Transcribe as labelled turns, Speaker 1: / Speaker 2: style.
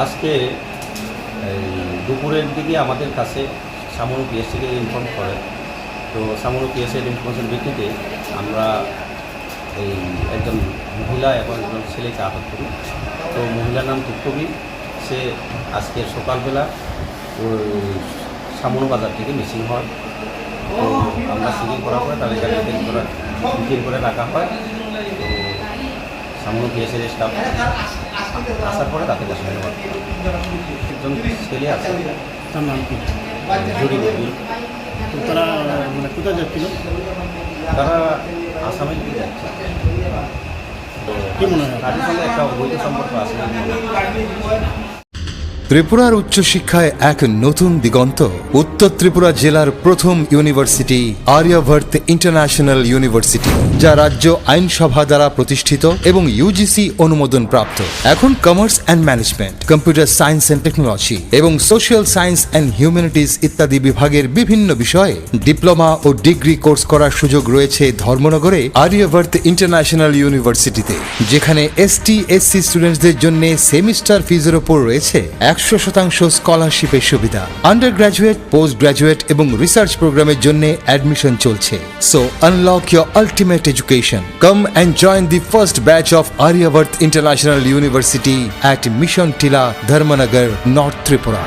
Speaker 1: আজকে দুপুরের দিকে আমাদের কাছে সামনু পিএস থেকে ইনফর্ম করে। তো সামনু পিএসের ইনফরমেশন ভিত্তিতে আমরা একজন মহিলা এবং একজন ছেলেকে আটক করি। তো মহিলার নাম তুকবি, সে আজকে সকালবেলা ওই সামনু বাজার থেকে মিসিং হয়। তো আমরা সিকিং করার পরে তাদেরকে ডিটেইন করে রাখা হয়। তো সামনু পিএসের স্টাফ আসার পরে তাদের কাছে একজন ছেলে আছে,
Speaker 2: তার নাম কি?
Speaker 1: জুড়ি বলি।
Speaker 2: তো তারা কোথায় যাচ্ছিল?
Speaker 1: তারা আসামের দিকে যাচ্ছে। তো
Speaker 2: কি মনে হয়?
Speaker 1: তাদের সঙ্গে একটা অবৈধ সম্পর্ক আছে।
Speaker 3: ত্রিপুরার উচ্চশিক্ষায় এক নতুন দিগন্ত। উত্তর ত্রিপুরা জেলার প্রথম ইউনিভার্সিটি আর্যভট্ট ইন্টারন্যাশনাল ইউনিভার্সিটি, যা রাজ্য আইনসভা দ্বারা প্রতিষ্ঠিত এবং ইউজিসি অনুমোদন প্রাপ্ত। এখন commerce and management, computer science and technology এবং সোশ্যাল সায়েন্স অ্যান্ড হিউম্যানিটিজ ইত্যাদি বিভাগের বিভিন্ন বিষয়ে ডিপ্লোমা ও ডিগ্রি কোর্স করার সুযোগ রয়েছে ধর্মনগরে আর্যভট্ট ইন্টারন্যাশনাল ইউনিভার্সিটিতে, যেখানে ST/SC স্টুডেন্টসদের জন্য সেমিস্টার ফিজের ওপর রয়েছে 100% স্কলারশিপের সুবিধা। আন্ডার গ্রাজুয়েট, পোস্ট গ্রাজুয়েট এবং রিসার্চ প্রোগ্রামের জন্য অ্যাডমিশন চলছে। So unlock your ultimate education. Come and join the first batch of Aryabhatta international university at mission Tila, Dharmanagar, north Tripura.